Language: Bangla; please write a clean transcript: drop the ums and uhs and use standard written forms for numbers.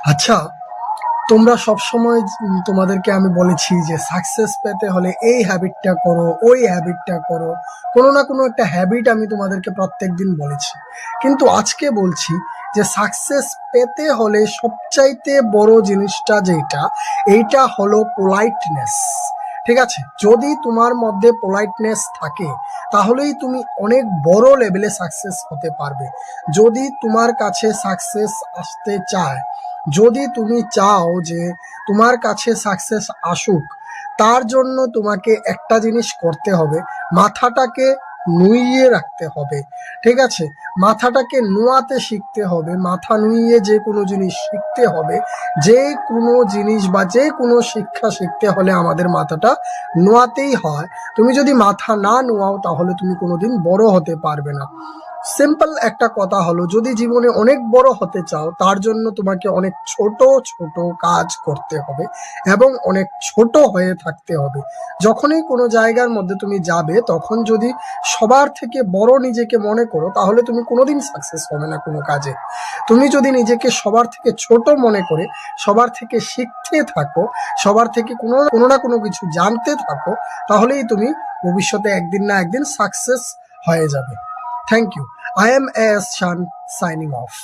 আচ্ছা, তোমরা সবসময় তোমাদেরকে আমি বলেছি যে সাকসেস পেতে হলে এই হ্যাবিটটা করো, ওই হ্যাবিটটা করো। কোনো না কোনো একটা হ্যাবিট আমি তোমাদেরকে প্রত্যেকদিন বলেছি। কিন্তু আজকে বলছি যে সাকসেস পেতে হলে সবচাইতে বড় জিনিসটা যেটা, এইটা হলো পোলাইটনেস। ঠিক আছে? যদি তোমার মধ্যে পোলাইটনেস থাকে তাহলেই তুমি অনেক বড় লেভেলে সাকসেস হতে পারবে। যদি তোমার কাছে সাকসেস আসতে চায়, যদি তুমি চাও যে তোমার কাছে সাকসেস আসুক, তার জন্য তোমাকে একটা জিনিস করতে হবে, মাথাটাকে নুইয়ে রাখতে হবে। ঠিক আছে? মাথাটাকে নোয়াতে শিখতে হবে, মাথা নুইয়ে যে কোনো জিনিস শিখতে হবে। যে কোনো জিনিস বা যে কোনো শিক্ষা শিখতে হলে আমাদের মাথাটা নোয়াতেই হয়। তুমি যদি মাথা না নোয়াও তাহলে তুমি কোনোদিন বড় হতে পারবে না। সিম্পল একটা কথা হলো, যদি জীবনে অনেক বড় হতে চাও তার জন্য তোমাকে অনেক ছোট ছোট কাজ করতে হবে এবং অনেক ছোট হয়ে থাকতে হবে। যখনই কোনো জায়গার মধ্যে তুমি যাবে তখন যদি সবার থেকে বড় নিজেকে মনে করো তাহলে তুমি কোনোদিন সাকসেস হবে না কোনো কাজে। তুমি যদি নিজেকে সবার থেকে ছোট মনে করে সবার থেকে শিখতে থাকো, সবার থেকে কোনো না কোনো কিছু জানতে থাকো, তাহলেই তুমি ভবিষ্যতে একদিন না একদিন সাকসেস হয়ে যাবে। Thank you. I am AS Chan signing off.